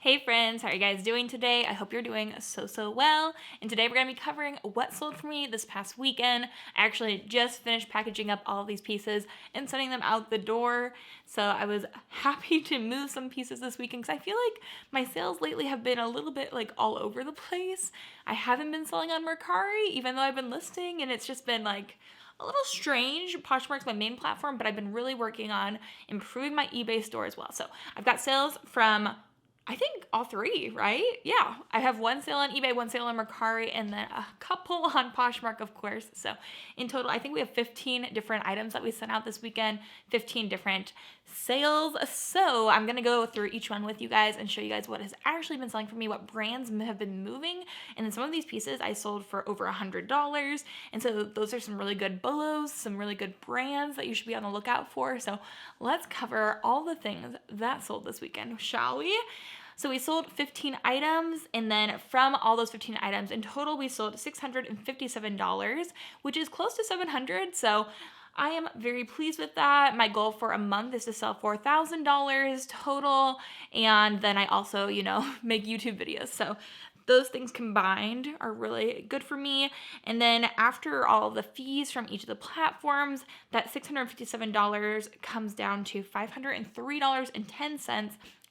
Hey friends, how are you guys doing today? I hope you're doing so well. And today we're going to be covering what sold for me this past weekend. I actually just finished packaging up all of these pieces and sending them out the door. So I was happy to move some pieces this weekend because I feel like my sales lately have been a little bit like all over the place. I haven't been selling on Mercari even though I've been listing, and it's just been like a little strange. Poshmark's my main platform, but I've been really working on improving my eBay store as well. So I've got sales from, I think, all three, right? Yeah, I have one sale on eBay, one sale on Mercari, and then a couple on Poshmark, of course. So in total, I think we have 15 different items that we sent out this weekend, 15 different sales. So I'm gonna go through each one with you guys and show you guys what has actually been selling for me, what brands have been moving. And then some of these pieces I sold for over $100. And so those are some really good bolos, some really good brands that you should be on the lookout for. So let's cover all the things that sold this weekend, shall we? So we sold 15 items, and then from all those 15 items, in total we sold $657, which is close to $700. So I am very pleased with that. My goal for a month is to sell $4,000 total, and then I also, make YouTube videos. So those things combined are really good for me. And then after all the fees from each of the platforms, that $657 comes down to $503.10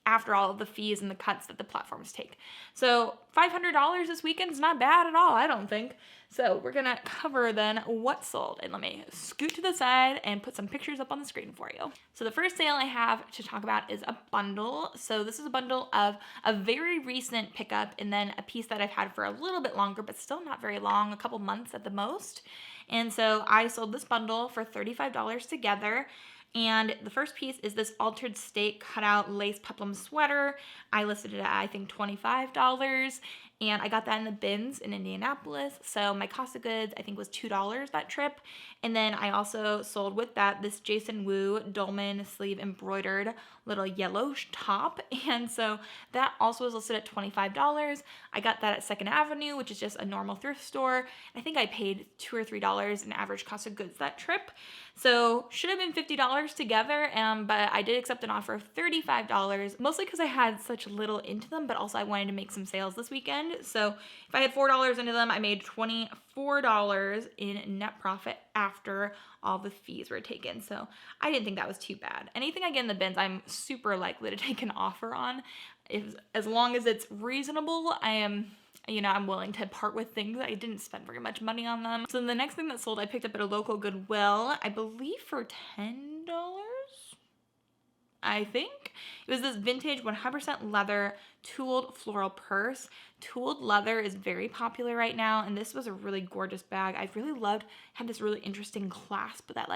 after all of the fees and the cuts that the platforms take. So $500 this weekend is not bad at all, I don't think. So we're gonna cover then what sold. And let me scoot to the side and put some pictures up on the screen for you. So the first sale I have to talk about is a bundle. So this is a bundle of a very recent pickup and then a piece that I've had for a little bit longer, but still not very long, a couple months at the most. And so I sold this bundle for $35 together. And the first piece is this altered state cutout lace peplum sweater. I listed it at, I think, $25. And I got that in the bins in Indianapolis. So my cost of goods, I think, was $2 that trip. And then I also sold with that this Jason Wu Dolman sleeve embroidered little yellow top. And so that also was listed at $25. I got that at 2nd Avenue, which is just a normal thrift store. I think I paid $2 or $3 in average cost of goods that trip. So should have been $50 together, but I did accept an offer of $35, mostly because I had such little into them, but also I wanted to make some sales this weekend. So if I had $4 into them, I made $24 in net profit after all the fees were taken. So I didn't think that was too bad. Anything I get in the bins, I'm super likely to take an offer on. As long as it's reasonable, I'm willing to part with things. I didn't spend very much money on them. So the next thing that sold, I picked up at a local Goodwill, I believe for $10. I think. It was this vintage 100% leather tooled floral purse. Tooled leather is very popular right now, and this was a really gorgeous bag. I really loved, had this really interesting clasp that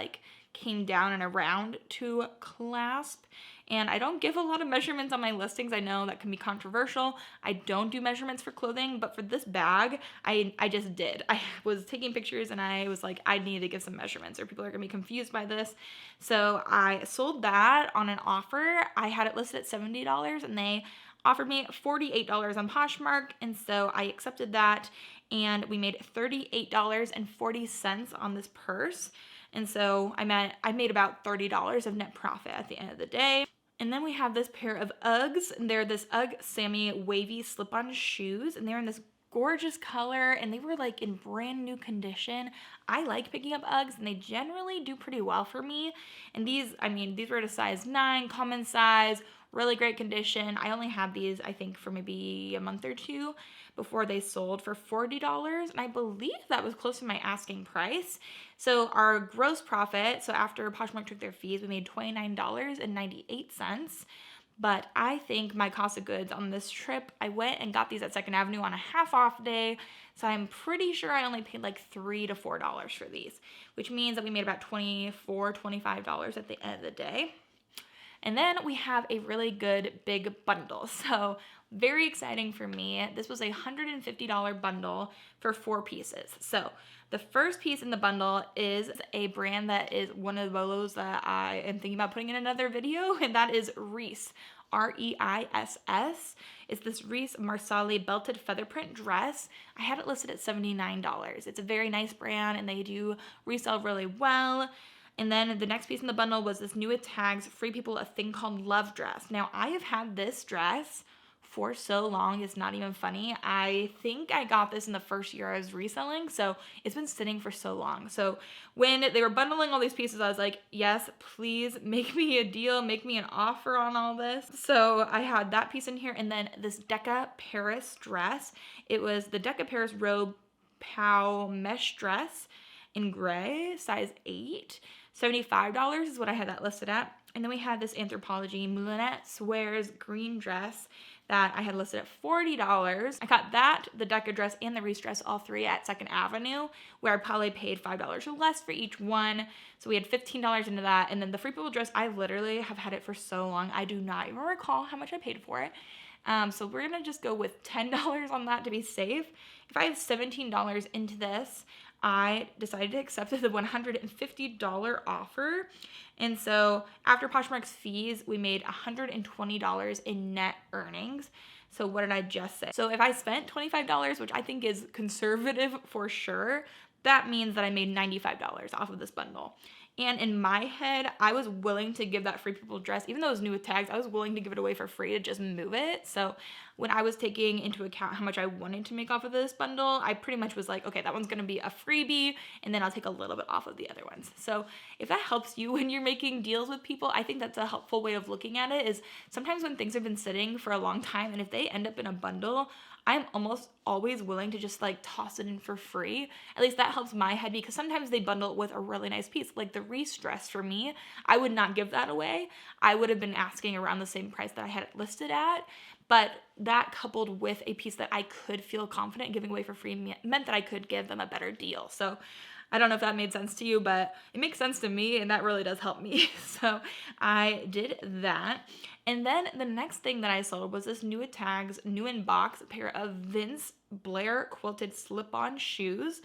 came down and around to clasp. And I don't give a lot of measurements on my listings. I know that can be controversial. I don't do measurements for clothing, but for this bag, I just did. I was taking pictures and I was like, I need to give some measurements or people are gonna be confused by this. So I sold that on an offer. I had it listed at $70 and they offered me $48 on Poshmark. And so I accepted that and we made $38.40 on this purse. And so I made about $30 of net profit at the end of the day. And then we have this pair of Uggs. They're this Ugg Sammy wavy slip-on shoes, and they're in this gorgeous color, and they were in brand new condition. I like picking up Uggs, and they generally do pretty well for me. And these were at a size 9, common size, really great condition. I only had these, I think, for maybe a month or two before they sold for $40, and I believe that was close to my asking price. So our gross profit, so after Poshmark took their fees, we made $29.98. But I think my cost of goods on this trip, I went and got these at 2nd Avenue on a half off day. So I'm pretty sure I only paid $3 to $4 for these, which means that we made about $24, $25 at the end of the day. And then we have a really good big bundle. So very exciting for me. This was a $150 bundle for 4 pieces. So the first piece in the bundle is a brand that is one of the bolos that I am thinking about putting in another video, and that is Rothys. R-E-I-S-S. It's this Rothys Marsali belted feather print dress. I had it listed at $79. It's a very nice brand and they do resell really well. And then the next piece in the bundle was this new with tags, Free People a Thing Called Love dress. Now I have had this dress for so long. It's not even funny. I think I got this in the first year I was reselling, so it's been sitting for so long. So when they were bundling all these pieces, I was like, yes, please make me a deal, make me an offer on all this. So I had that piece in here, and then this Bekah Paris dress. It was the Bekah Paris robe pow mesh dress in gray, size 8. $75 is what I had that listed at. And then we had this Anthropologie Moulinette Swears green dress that I had listed at $40. I got that, the Bekah dress, and the Reese dress, all three at 2nd Avenue, where I probably paid $5 or less for each one. So we had $15 into that. And then the Free People dress, I literally have had it for so long, I do not even recall how much I paid for it. So we're gonna just go with $10 on that to be safe. If I have $17 into this, I decided to accept the $150 offer. And so after Poshmark's fees, we made $120 in net earnings. So what did I just say? So if I spent $25, which I think is conservative for sure, that means that I made $95 off of this bundle. And in my head, I was willing to give that Free People dress, even though it was new with tags, I was willing to give it away for free to just move it. So when I was taking into account how much I wanted to make off of this bundle, I pretty much was like, okay, that one's gonna be a freebie, and then I'll take a little bit off of the other ones. So if that helps you when you're making deals with people, I think that's a helpful way of looking at it. Is sometimes when things have been sitting for a long time, and if they end up in a bundle, I'm almost always willing to just like toss it in for free. At least that helps my head, because sometimes they bundle it with a really nice piece. Like the Reese dress for me, I would not give that away. I would have been asking around the same price that I had it listed at. But that coupled with a piece that I could feel confident giving away for free meant that I could give them a better deal. So I don't know if that made sense to you, but it makes sense to me, and that really does help me. So I did that. And then the next thing that I sold was this new with tags, new in box, pair of Vince Blair quilted slip-on shoes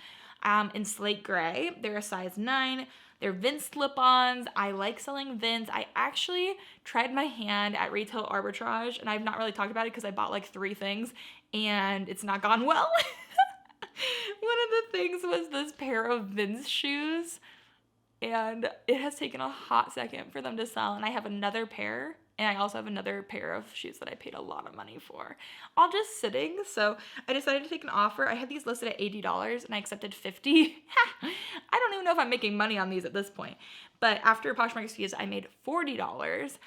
in slate gray. They're a size 9. They're Vince slip-ons. I like selling Vince. I actually tried my hand at retail arbitrage, and I've not really talked about it because I bought like 3 things, and it's not gone well. One of the things was this pair of Vince shoes, and it has taken a hot second for them to sell, and I have another pair, and I also have another pair of shoes that I paid a lot of money for, all just sitting. So I decided to take an offer. I had these listed at $80, and I accepted $50. I don't even know if I'm making money on these at this point, but after Poshmark's fees, I made $40.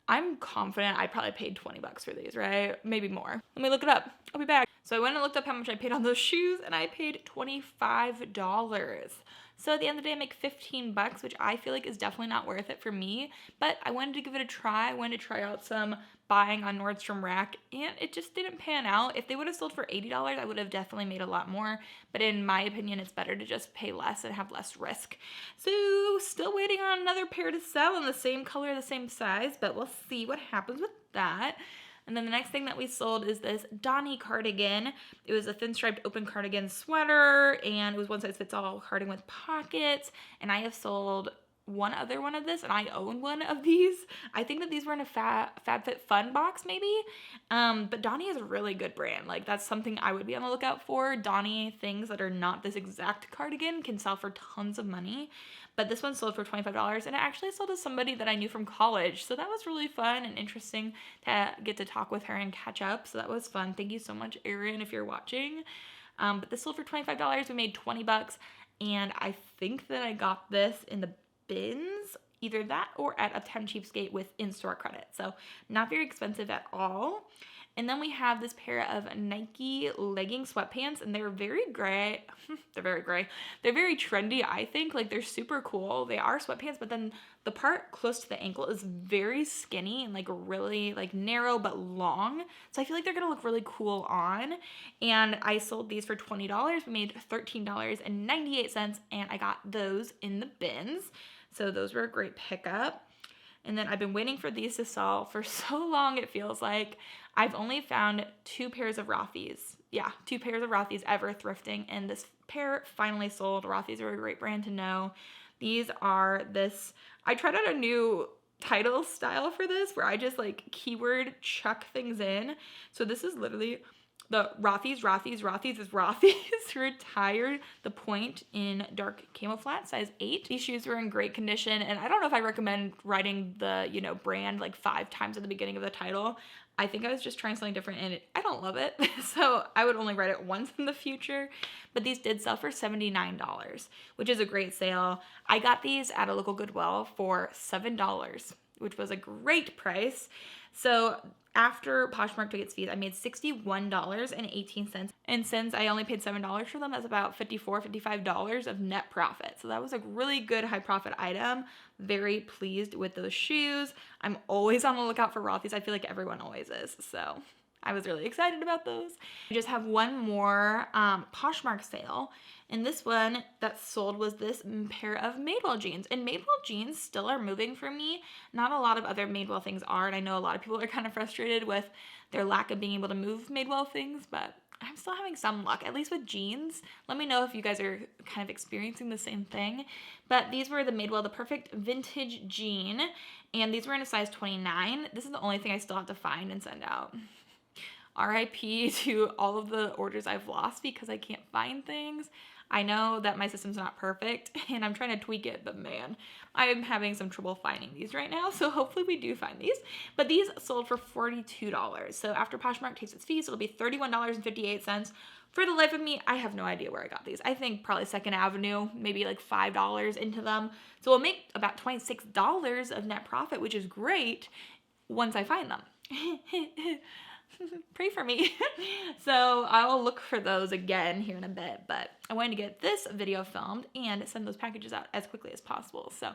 I'm confident I probably paid $20 for these, right? Maybe more. Let me look it up. I'll be back. So I went and looked up how much I paid on those shoes, and I paid $25. So at the end of the day, I make $15, which I feel like is definitely not worth it for me. But I wanted to give it a try. I wanted to try out some buying on Nordstrom Rack, and it just didn't pan out. If they would have sold for $80, I would have definitely made a lot more. But in my opinion, it's better to just pay less and have less risk. So still waiting on another pair to sell in the same color, the same size, but we'll see what happens with that. And then the next thing that we sold is this Donnie cardigan. It was a thin striped open cardigan sweater, and it was one size fits all cardigan with pockets. And I have sold one other one of this, and I own one of these. I think that these were in a FabFitFun box maybe. But Donnie is a really good brand. Like that's something I would be on the lookout for. Donnie things that are not this exact cardigan can sell for tons of money. But this one sold for $25, and it actually sold to somebody that I knew from college. So that was really fun and interesting to get to talk with her and catch up. So that was fun. Thank you so much, Erin, if you're watching. But this sold for $25. We made $20, and I think that I got this in the bins, either that or at Uptown Cheapskate with in-store credit. So not very expensive at all. And then we have this pair of Nike legging sweatpants, and they're very gray. They're very gray. They're very trendy, I think. Like, they're super cool. They are sweatpants, but then the part close to the ankle is very skinny and, like, really, like, narrow but long. So I feel like they're going to look really cool on. And I sold these for $20. We made $13.98, and I got those in the bins. So those were a great pickup. And then I've been waiting for these to sell for so long, it feels like. I've only found 2 pairs of Rothys. Yeah, 2 pairs of Rothys ever thrifting, and this pair finally sold. Rothys are a great brand to know. These are this, I tried out a new title style for this where I just like keyword chuck things in. So this is literally the Rothys is Rothys retired the point in dark camouflage, size 8. These shoes were in great condition, and I don't know if I recommend writing the, brand like 5 times at the beginning of the title. I think I was just trying something different and I don't love it. So I would only wear it once in the future. But these did sell for $79, which is a great sale. I got these at a local Goodwill for $7, which was a great price. So after Poshmark took its fees, I made $61.18. And since I only paid $7 for them, that's about $54, $55 of net profit. So that was a really good high profit item. Very pleased with those shoes. I'm always on the lookout for Rothys. I feel like everyone always is. So I was really excited about those. I just have one more Poshmark sale. And this one that sold was this pair of Madewell jeans. And Madewell jeans still are moving for me. Not a lot of other Madewell things are. And I know a lot of people are kind of frustrated with their lack of being able to move Madewell things. But I'm still having some luck, at least with jeans. Let me know if you guys are kind of experiencing the same thing. But these were the Madewell, the perfect vintage jean. And these were in a size 29. This is the only thing I still have to find and send out. RIP to all of the orders I've lost because I can't find things. I know that my system's not perfect and I'm trying to tweak it, but man, I'm having some trouble finding these right now. So hopefully we do find these. But these sold for $42. So after Poshmark takes its fees, it'll be $31.58. For the life of me, I have no idea where I got these. I think probably 2nd Avenue, maybe like $5 into them. So we'll make about $26 of net profit, which is great once I find them. Pray for me. So I'll look for those again here in a bit, but I wanted to get this video filmed and send those packages out as quickly as possible. So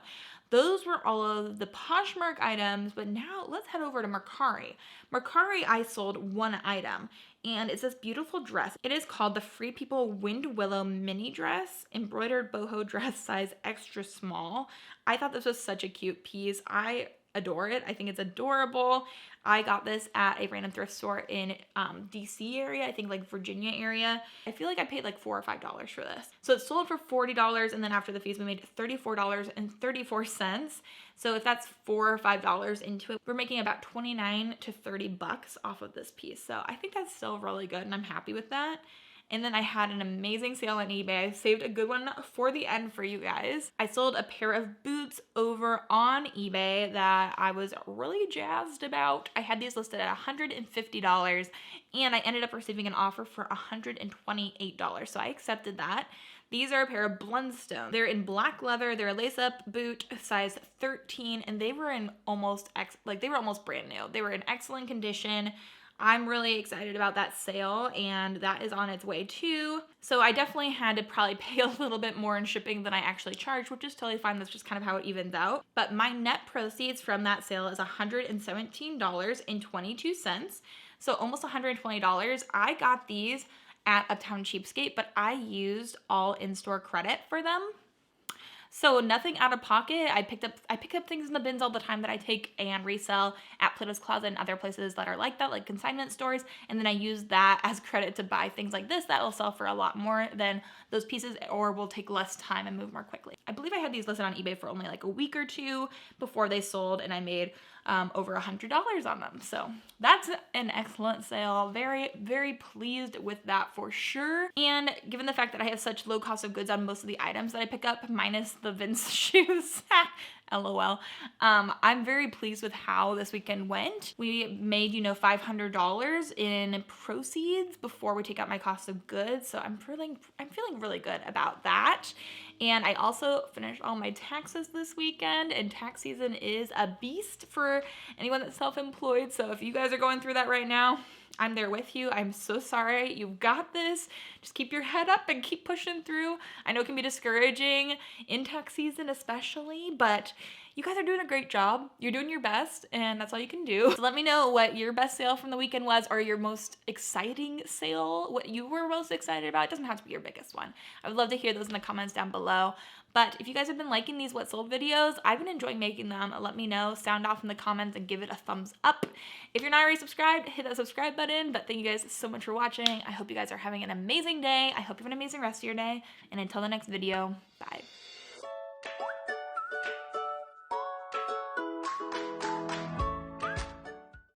those were all of the Poshmark items, but now let's head over to Mercari. Mercari, I sold one item, and it's this beautiful dress. It is called the Free People Wind Willow Mini Dress, embroidered boho dress, size extra small. I thought this was such a cute piece. I adore it. I think it's adorable. I got this at a random thrift store in DC area, I think like Virginia area. I feel like I paid like $4 or $5 for this. So it sold for $40, and then after the fees we made $34.34. So if that's $4 or $5 into it, we're making about 29 to 30 bucks off of this piece. So I think that's still really good and I'm happy with that. And then I had an amazing sale on eBay. I saved a good one for the end for you guys. I sold a pair of boots over on eBay that I was really jazzed about. I had these listed at $150 and I ended up receiving an offer for $128. So I accepted that. These are a pair of Blundstone. They're in black leather. They're a lace-up boot, size 13, and they were in almost brand new. They were in excellent condition. I'm really excited about that sale, and that is on its way too. So I definitely had to probably pay a little bit more in shipping than I actually charged, which is totally fine. That's just kind of how it evens out. But my net proceeds from that sale is $117.22. So almost $120. I got these at Uptown Cheapskate, but I used all in-store credit for them. So nothing out of pocket. I pick up things in the bins all the time that I take and resell at Plato's Closet and other places that are like that, like consignment stores. And then I use that as credit to buy things like this that will sell for a lot more than those pieces or will take less time and move more quickly. I believe I had these listed on eBay for only like a week or two before they sold, and I made over $100 on them. So that's an excellent sale. Very, very pleased with that for sure. And given the fact that I have such low cost of goods on most of the items that I pick up, minus the Vince shoes, LOL, I'm very pleased with how this weekend went. We made, $500 in proceeds before we take out my cost of goods. So I'm feeling really good about that. And I also finished all my taxes this weekend, and tax season is a beast for anyone that's self-employed. So if you guys are going through that right now, I'm there with you. I'm so sorry. You've got this. Just keep your head up and keep pushing through. I know it can be discouraging in tax season especially, but you guys are doing a great job. You're doing your best, and that's all you can do. So let me know what your best sale from the weekend was, or your most exciting sale, what you were most excited about. It doesn't have to be your biggest one. I would love to hear those in the comments down below. But if you guys have been liking these What Sold videos, I've been enjoying making them. Let me know, sound off in the comments, and give it a thumbs up. If you're not already subscribed, hit that subscribe button. But thank you guys so much for watching. I hope you guys are having an amazing day. I hope you have an amazing rest of your day. And until the next video, bye.